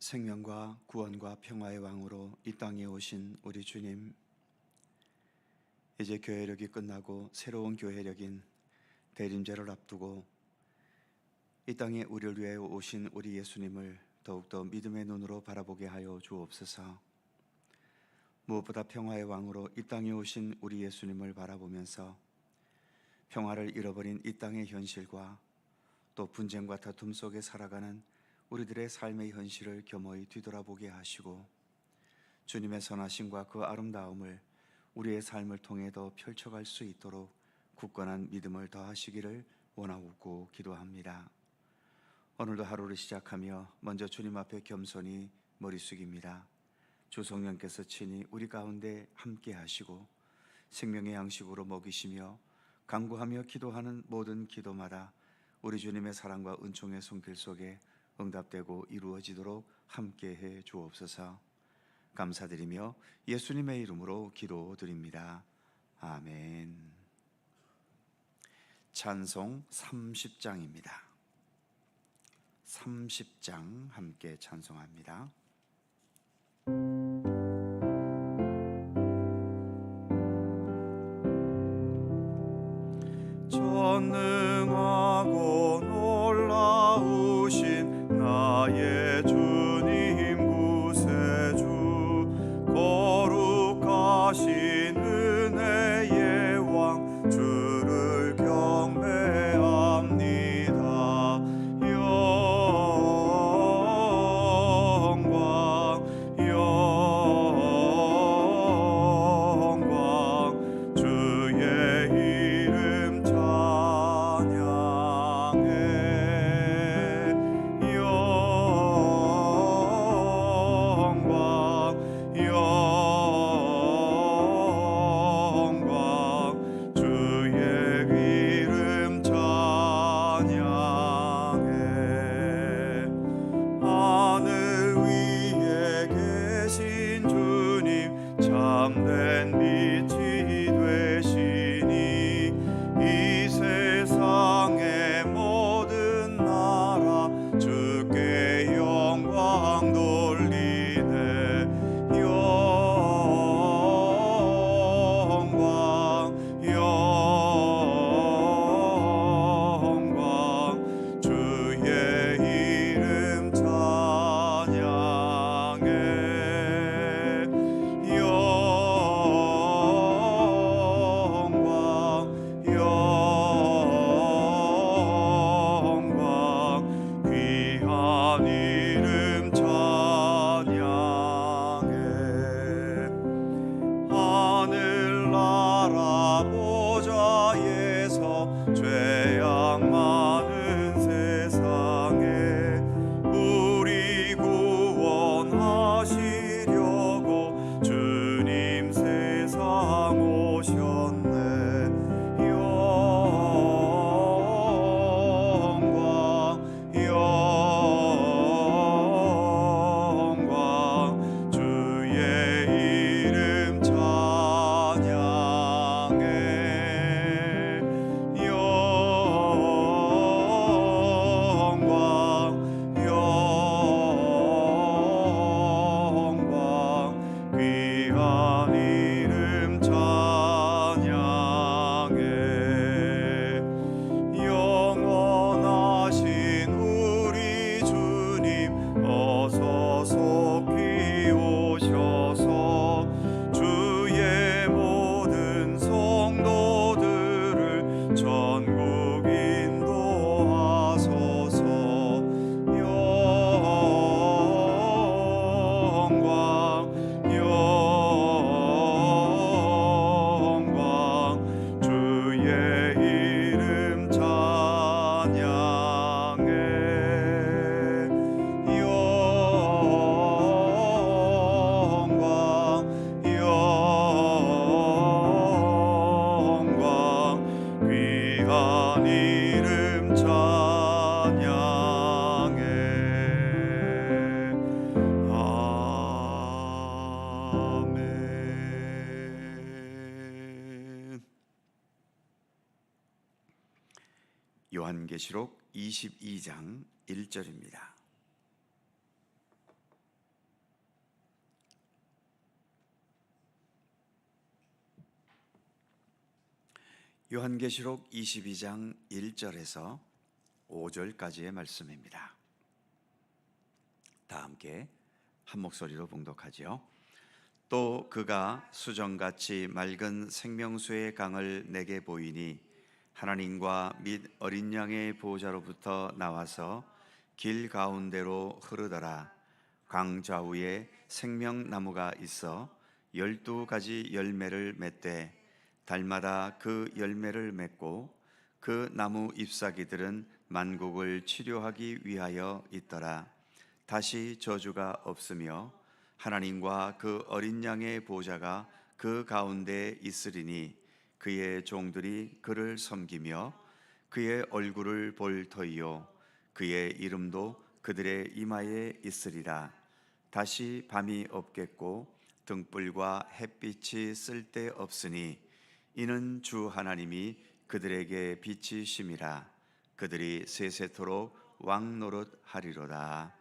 생명과 구원과 평화의 왕으로 이 땅에 오신 우리 주님, 이제 교회력이 끝나고 새로운 교회력인 대림제를 앞두고 이 땅에 우리를 위해 오신 우리 예수님을 더욱더 믿음의 눈으로 바라보게 하여 주옵소서. 무엇보다 평화의 왕으로 이 땅에 오신 우리 예수님을 바라보면서 평화를 잃어버린 이 땅의 현실과 또 분쟁과 다툼 속에 살아가는 우리들의 삶의 현실을 겸허히 뒤돌아보게 하시고 주님의 선하심과 그 아름다움을 우리의 삶을 통해 더 펼쳐갈 수 있도록 굳건한 믿음을 더하시기를 원하고 기도합니다. 오늘도 하루를 시작하며 먼저 주님 앞에 겸손히 머리 숙입니다. 주 성령께서 친히 우리 가운데 함께 하시고 생명의 양식으로 먹이시며 간구하며 기도하는 모든 기도마다 우리 주님의 사랑과 은총의 손길 속에 응답되고 이루어지도록 함께해 주옵소서. 감사드리며 예수님의 이름으로 기도드립니다. 아멘. 찬송 30장입니다. 30장 함께 찬송합니다. 전능하고 놀라우신 나의 주님 구세주, 거룩하신 은혜의 왕 주를 경배합니다. 영광 주의 이름 참된 빛이 되시니 이 세상의 모든 나라 주께 영광 돌리네. 영광 주의 이름 하늘나라 보좌에서 죄악 많은 세상에 우리 구원하시려고 주님 세상 오셨네. 영광 주의 이름 영원하신 우리 주님 어서 속히 오셔서 주의 모든 성도들을 전국 인도하소서. 영광 주의 이름 영광 귀한 이름 찬양해. 아멘. 요한계시록 22장 1절입니다. 요한계시록 22장 1절에서 5절까지의 말씀입니다. 다 함께 한 목소리로 봉독하지요. 또 그가 수정같이 맑은 생명수의 강을 내게 보이니 하나님과 및 어린 양의 보호자로부터 나와서 길 가운데로 흐르더라. 강 좌우에 생명나무가 있어 12가지 열매를 맺되 달마다 그 열매를 맺고 그 나무 잎사귀들은 만국을 치료하기 위하여 있더라. 다시 저주가 없으며 하나님과 그 어린 양의 보호자가 그 가운데 있으리니 그의 종들이 그를 섬기며 그의 얼굴을 볼 터이요 그의 이름도 그들의 이마에 있으리라. 다시 밤이 없겠고 등불과 햇빛이 쓸데없으니 이는 주 하나님이 그들에게 빛이심이라. 그들이 세세토록 왕노릇 하리로다.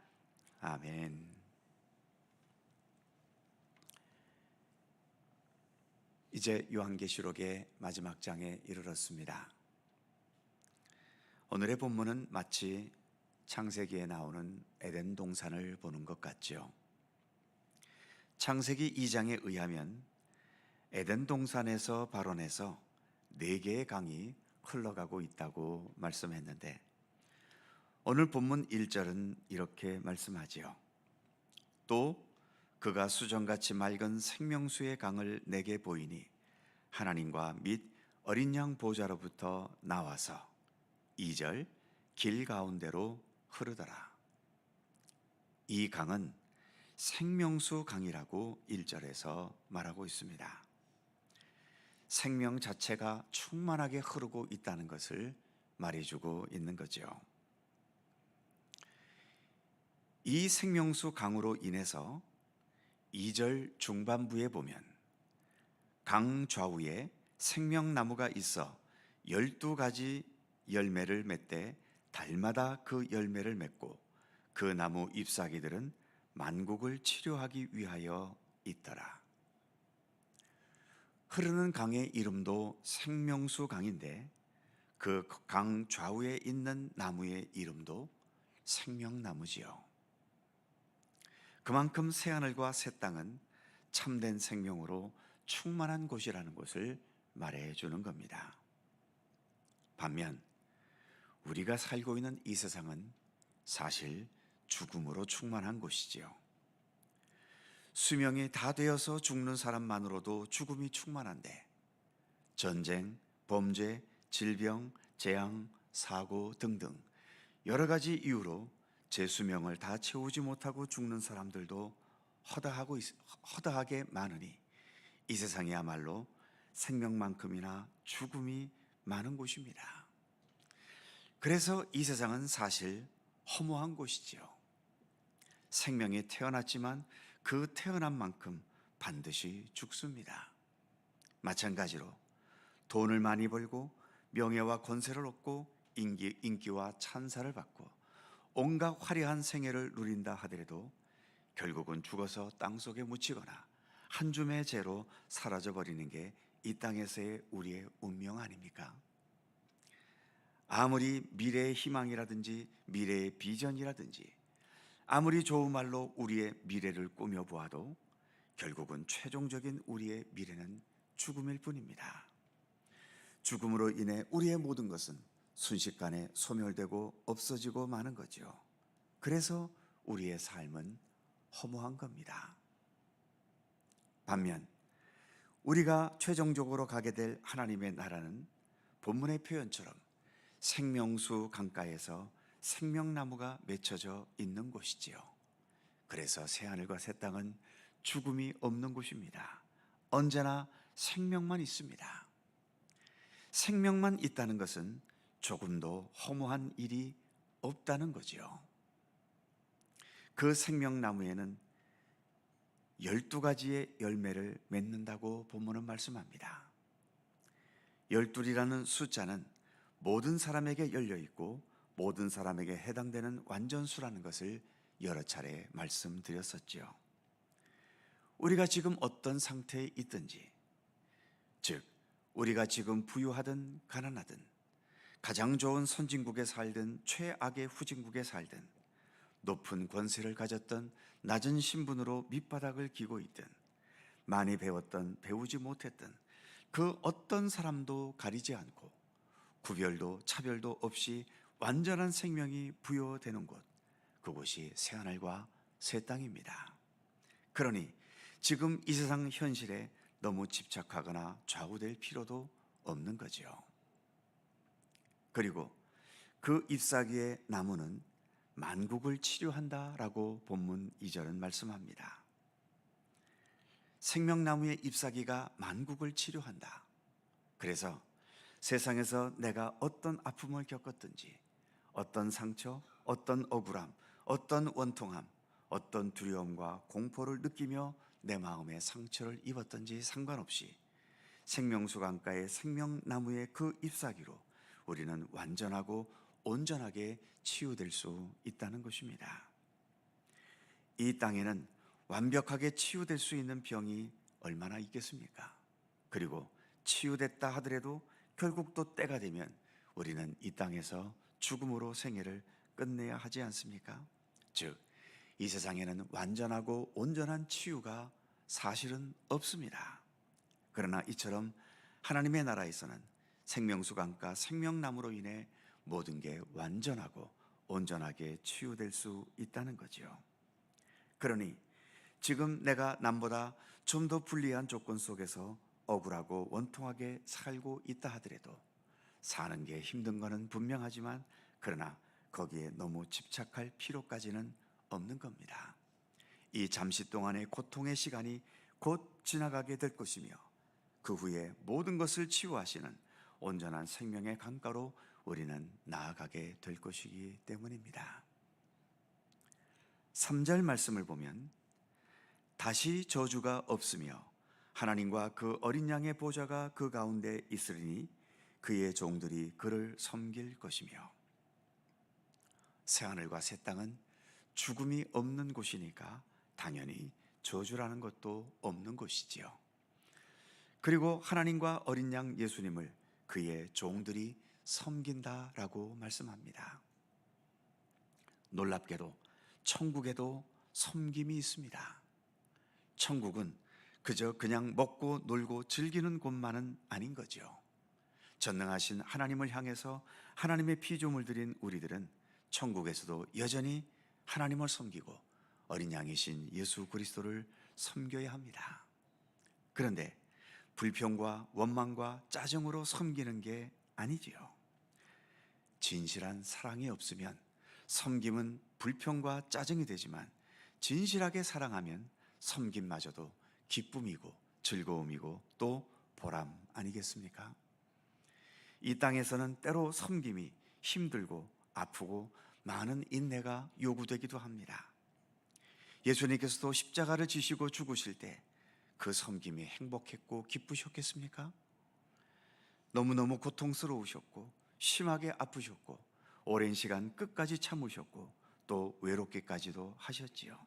아멘. 이제 요한계시록의 마지막 장에 이르렀습니다. 오늘의 본문은 마치 창세기에 나오는 에덴 동산을 보는 것 같죠. 창세기 2장에 의하면 에덴 동산에서 발원해서 4개의 강이 흘러가고 있다고 말씀했는데 오늘 본문 1절은 이렇게 말씀하지요. 또 그가 수정같이 맑은 생명수의 강을 내게 보이니 하나님과 및 어린 양 보호자로부터 나와서 2절 길 가운데로 흐르더라. 이 강은 생명수 강이라고 1절에서 말하고 있습니다. 생명 자체가 충만하게 흐르고 있다는 것을 말해주고 있는 거죠. 이 생명수 강으로 인해서 2절 중반부에 보면 강 좌우에 생명나무가 있어 12가지 열매를 맺되 달마다 그 열매를 맺고 그 나무 잎사귀들은 만국을 치료하기 위하여 있더라. 흐르는 강의 이름도 생명수 강인데 그 강 좌우에 있는 나무의 이름도 생명나무지요. 그만큼 새하늘과 새 땅은 참된 생명으로 충만한 곳이라는 것을 말해주는 겁니다. 반면 우리가 살고 있는 이 세상은 사실 죽음으로 충만한 곳이지요. 수명이 다 되어서 죽는 사람만으로도 죽음이 충만한데 전쟁, 범죄, 질병, 재앙, 사고 등등 여러 가지 이유로 제 수명을 다 채우지 못하고 죽는 사람들도 허다하게 많으니 이 세상이야말로 생명만큼이나 죽음이 많은 곳입니다. 그래서 이 세상은 사실 허무한 곳이지요. 생명이 태어났지만 그 태어난 만큼 반드시 죽습니다. 마찬가지로 돈을 많이 벌고 명예와 권세를 얻고 인기와 찬사를 받고 온갖 화려한 생애를 누린다 하더라도 결국은 죽어서 땅속에 묻히거나 한 줌의 재로 사라져버리는 게 이 땅에서의 우리의 운명 아닙니까? 아무리 미래의 희망이라든지 미래의 비전이라든지 아무리 좋은 말로 우리의 미래를 꾸며보아도 결국은 최종적인 우리의 미래는 죽음일 뿐입니다. 죽음으로 인해 우리의 모든 것은 순식간에 소멸되고 없어지고 마는 거죠. 그래서 우리의 삶은 허무한 겁니다. 반면 우리가 최종적으로 가게 될 하나님의 나라는 본문의 표현처럼 생명수 강가에서 생명나무가 맺혀져 있는 곳이지요. 그래서 새하늘과 새 땅은 죽음이 없는 곳입니다. 언제나 생명만 있습니다. 생명만 있다는 것은 조금도 허무한 일이 없다는 거지요. 그 생명나무에는 12가지의 열매를 맺는다고 본문은 말씀합니다. 12이라는 숫자는 모든 사람에게 열려 있고 모든 사람에게 해당되는 완전수라는 것을 여러 차례 말씀드렸었지요. 우리가 지금 어떤 상태에 있든지, 즉 우리가 지금 부유하든 가난하든, 가장 좋은 선진국에 살든 최악의 후진국에 살든, 높은 권세를 가졌던 낮은 신분으로 밑바닥을 기고 있든, 많이 배웠던 배우지 못했던 그 어떤 사람도 가리지 않고 구별도 차별도 없이 완전한 생명이 부여되는 곳, 그곳이 새하늘과 새 땅입니다. 그러니 지금 이 세상 현실에 너무 집착하거나 좌우될 필요도 없는 거죠. 그리고 그 잎사귀의 나무는 만국을 치료한다라고 본문 2절은 말씀합니다. 생명나무의 잎사귀가 만국을 치료한다. 그래서 세상에서 내가 어떤 아픔을 겪었든지, 어떤 상처, 어떤 억울함, 어떤 원통함, 어떤 두려움과 공포를 느끼며 내 마음에 상처를 입었든지 상관없이 생명수 강가의 생명나무의 그 잎사귀로 우리는 완전하고 온전하게 치유될 수 있다는 것입니다. 이 땅에는 완벽하게 치유될 수 있는 병이 얼마나 있겠습니까? 그리고 치유됐다 하더라도 결국 또 때가 되면 우리는 이 땅에서 죽음으로 생애를 끝내야 하지 않습니까? 즉, 이 세상에는 완전하고 온전한 치유가 사실은 없습니다. 그러나 이처럼 하나님의 나라에서는 생명수 강가 생명나무로 인해 모든 게 완전하고 온전하게 치유될 수 있다는 거죠. 그러니 지금 내가 남보다 좀 더 불리한 조건 속에서 억울하고 원통하게 살고 있다 하더라도 사는 게 힘든 것은 분명하지만 그러나 거기에 너무 집착할 필요까지는 없는 겁니다. 이 잠시 동안의 고통의 시간이 곧 지나가게 될 것이며 그 후에 모든 것을 치유하시는 온전한 생명의 강가로 우리는 나아가게 될 것이기 때문입니다. 3절 말씀을 보면 다시 저주가 없으며 하나님과 그 어린 양의 보좌가 그 가운데 있으리니 그의 종들이 그를 섬길 것이며, 새하늘과 새 땅은 죽음이 없는 곳이니까 당연히 저주라는 것도 없는 곳이지요. 그리고 하나님과 어린 양 예수님을 그의 종들이 섬긴다라고 말씀합니다. 놀랍게도 천국에도 섬김이 있습니다. 천국은 그냥 먹고 놀고 즐기는 곳만은 아닌 거죠. 전능하신 하나님을 향해서 하나님의 피조물 들인 우리들은 천국에서도 여전히 하나님을 섬기고 어린 양이신 예수 그리스도를 섬겨야 합니다. 그런데 불평과 원망과 짜증으로 섬기는 게 아니지요. 진실한 사랑이 없으면 섬김은 불평과 짜증이 되지만 진실하게 사랑하면 섬김마저도 기쁨이고 즐거움이고 또 보람 아니겠습니까? 이 땅에서는 때로 섬김이 힘들고 아프고 많은 인내가 요구되기도 합니다. 예수님께서도 십자가를 지시고 죽으실 때 그 섬김이 행복했고 기쁘셨겠습니까? 너무너무 고통스러우셨고 심하게 아프셨고 오랜 시간 끝까지 참으셨고 또 외롭기까지도 하셨지요.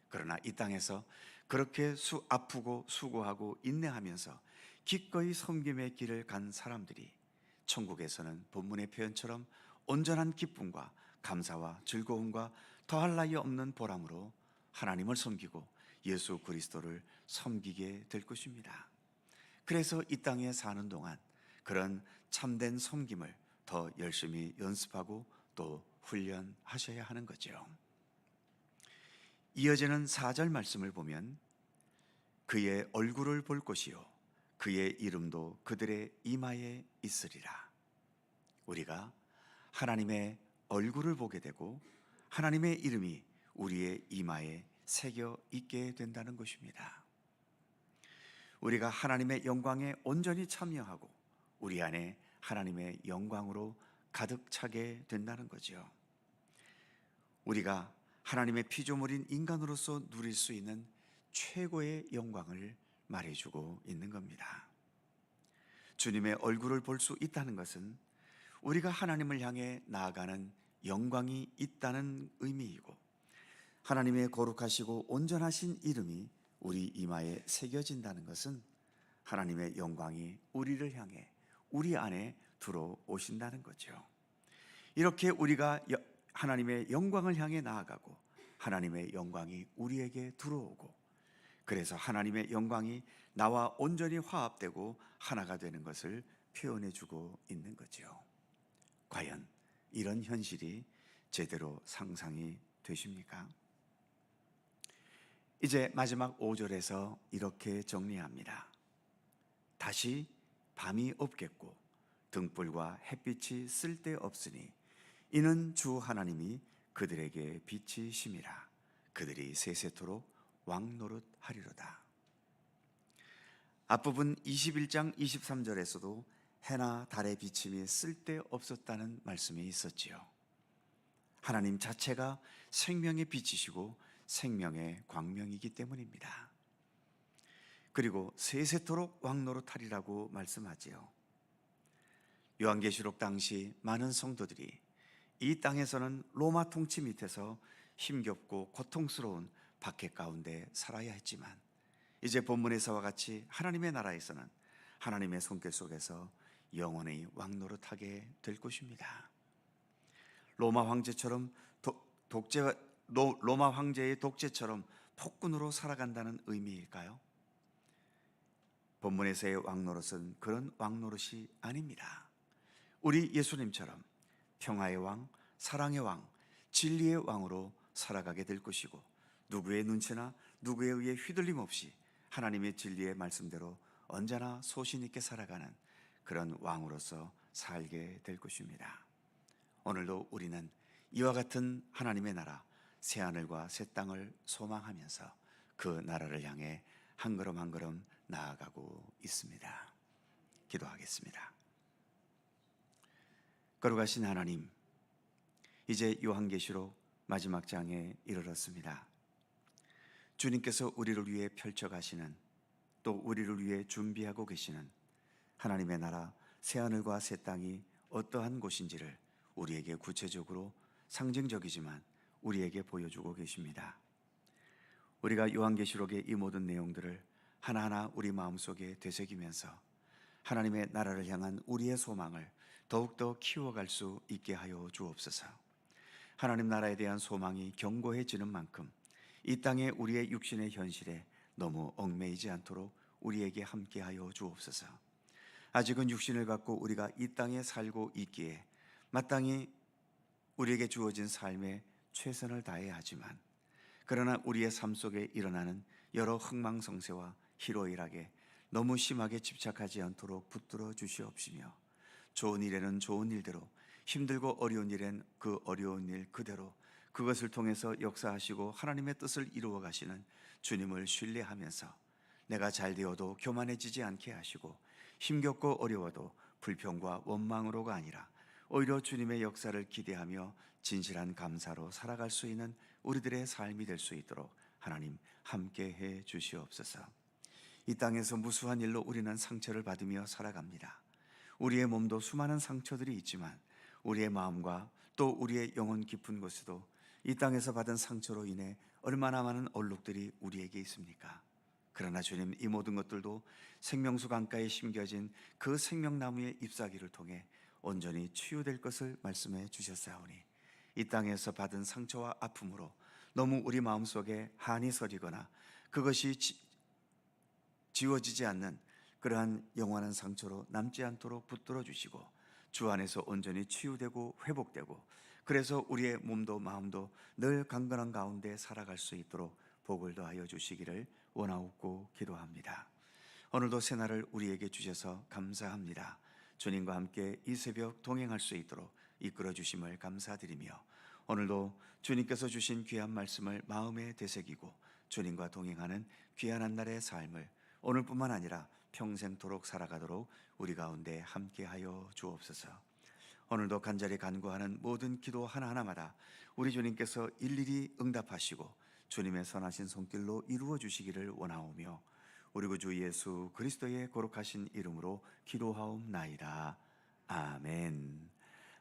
그러나 이 땅에서 그렇게 아프고 수고하고 인내하면서 기꺼이 섬김의 길을 간 사람들이 천국에서는 본문의 표현처럼 온전한 기쁨과 감사와 즐거움과 더할 나위 없는 보람으로 하나님을 섬기고 예수 그리스도를 섬기게 될 것입니다. 그래서 이 땅에 사는 동안 그런 참된 섬김을 더 열심히 연습하고 또 훈련하셔야 하는 거죠. 이어지는 4절 말씀을 보면 그의 얼굴을 볼 것이요 그의 이름도 그들의 이마에 있으리라. 우리가 하나님의 얼굴을 보게 되고 하나님의 이름이 우리의 이마에 새겨 있게 된다는 것입니다. 우리가 하나님의 영광에 온전히 참여하고 우리 안에 하나님의 영광으로 가득 차게 된다는 거죠. 우리가 하나님의 피조물인 인간으로서 누릴 수 있는 최고의 영광을 말해주고 있는 겁니다. 주님의 얼굴을 볼 수 있다는 것은 우리가 하나님을 향해 나아가는 영광이 있다는 의미이고 하나님의 거룩하시고 온전하신 이름이 우리 이마에 새겨진다는 것은 하나님의 영광이 우리를 향해 우리 안에 들어오신다는 거죠. 이렇게 우리가 하나님의 영광을 향해 나아가고 하나님의 영광이 우리에게 들어오고, 그래서 하나님의 영광이 나와 온전히 화합되고 하나가 되는 것을 표현해 주고 있는 거죠. 과연 이런 현실이 제대로 상상이 되십니까? 이제 마지막 5절에서 이렇게 정리합니다. 다시 밤이 없겠고 등불과 햇빛이 쓸데없으니 이는 주 하나님이 그들에게 빛이심이라. 그들이 세세토록 왕노릇하리로다. 앞부분 21장 23절에서도 해나 달의 비침이 쓸데없었다는 말씀이 있었지요. 하나님 자체가 생명의 빛이시고 생명의 광명이기 때문입니다. 그리고 세세토록 왕노릇하리라고 말씀하지요. 요한계시록 당시 많은 성도들이 이 땅에서는 로마 통치 밑에서 힘겹고 고통스러운 박해 가운데 살아야 했지만, 이제 본문에서와 같이 하나님의 나라에서는 하나님의 손길 속에서 영원히 왕노릇하게 될 것입니다. 로마 황제처럼 로마 황제의 독재처럼 폭군으로 살아간다는 의미일까요? 본문에서의 왕노릇은 그런 왕노릇이 아닙니다. 우리 예수님처럼 평화의 왕, 사랑의 왕, 진리의 왕으로 살아가게 될 것이고, 누구의 눈치나 누구에 의해 휘둘림 없이 하나님의 진리의 말씀대로 언제나 소신 있게 살아가는 그런 왕으로서 살게 될 것입니다. 오늘도 우리는 이와 같은 하나님의 나라, 새하늘과 새 땅을 소망하면서 그 나라를 향해 한 걸음 한 걸음 나아가고 있습니다. 기도하겠습니다. 거룩하신 하나님, 이제 요한계시록 마지막 장에 이르렀습니다. 주님께서 우리를 위해 펼쳐가시는, 또 우리를 위해 준비하고 계시는 하나님의 나라 새하늘과 새 땅이 어떠한 곳인지를 우리에게 구체적으로, 상징적이지만 우리에게 보여주고 계십니다. 우리가 요한계시록의 이 모든 내용들을 하나하나 우리 마음속에 되새기면서 하나님의 나라를 향한 우리의 소망을 더욱더 키워갈 수 있게 하여 주옵소서. 하나님 나라에 대한 소망이 견고해지는 만큼 이 땅에 우리의 육신의 현실에 너무 얽매이지 않도록 우리에게 함께하여 주옵소서. 아직은 육신을 갖고 우리가 이 땅에 살고 있기에 마땅히 우리에게 주어진 삶에 최선을 다해야 하지만, 그러나 우리의 삶 속에 일어나는 여러 흥망성쇠와 희로애락에 너무 심하게 집착하지 않도록 붙들어 주시옵시며, 좋은 일에는 좋은 일대로, 힘들고 어려운 일엔 그 어려운 일 그대로 그것을 통해서 역사하시고 하나님의 뜻을 이루어 가시는 주님을 신뢰하면서 내가 잘 되어도 교만해지지 않게 하시고, 힘겹고 어려워도 불평과 원망으로가 아니라 오히려 주님의 역사를 기대하며 진실한 감사로 살아갈 수 있는 우리들의 삶이 될 수 있도록 하나님 함께해 주시옵소서. 이 땅에서 무수한 일로 우리는 상처를 받으며 살아갑니다. 우리의 몸도 수많은 상처들이 있지만 우리의 마음과 또 우리의 영혼 깊은 곳에도 이 땅에서 받은 상처로 인해 얼마나 많은 얼룩들이 우리에게 있습니까? 그러나 주님, 이 모든 것들도 생명수 강가에 심겨진 그 생명나무의 잎사귀를 통해 온전히 치유될 것을 말씀해 주셨사오니, 이 땅에서 받은 상처와 아픔으로 너무 우리 마음속에 한이 서리거나 그것이 지워지지 않는 그러한 영원한 상처로 남지 않도록 붙들어 주시고, 주 안에서 온전히 치유되고 회복되고, 그래서 우리의 몸도 마음도 늘 강건한 가운데 살아갈 수 있도록 복을 더하여 주시기를 원하옵고 기도합니다. 오늘도 새날을 우리에게 주셔서 감사합니다. 주님과 함께 이 새벽 동행할 수 있도록 이끌어 주심을 감사드리며, 오늘도 주님께서 주신 귀한 말씀을 마음에 되새기고 주님과 동행하는 귀한 한 날의 삶을 오늘뿐만 아니라 평생토록 살아가도록 우리 가운데 함께하여 주옵소서. 오늘도 간절히 간구하는 모든 기도 하나하나마다 우리 주님께서 일일이 응답하시고 주님의 선하신 손길로 이루어 주시기를 원하오며, 우리 구주 예수 그리스도의 거룩하신 이름으로 기도하옵나이다. 아멘.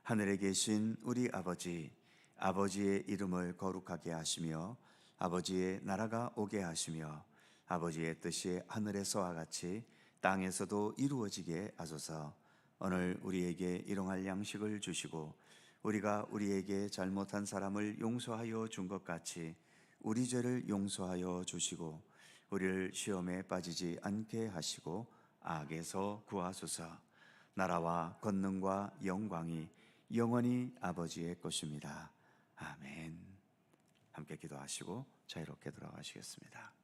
하늘에 계신 우리 아버지, 아버지의 이름을 거룩하게 하시며 아버지의 나라가 오게 하시며 아버지의 뜻이 하늘에서와 같이 땅에서도 이루어지게 하소서. 오늘 우리에게 일용할 양식을 주시고 우리가 우리에게 잘못한 사람을 용서하여 준 것 같이 우리 죄를 용서하여 주시고 우리를 시험에 빠지지 않게 하시고 악에서 구하소서. 나라와 권능과 영광이 영원히 아버지의 것입니다. 아멘. 함께 기도하시고 자유롭게 돌아가시겠습니다.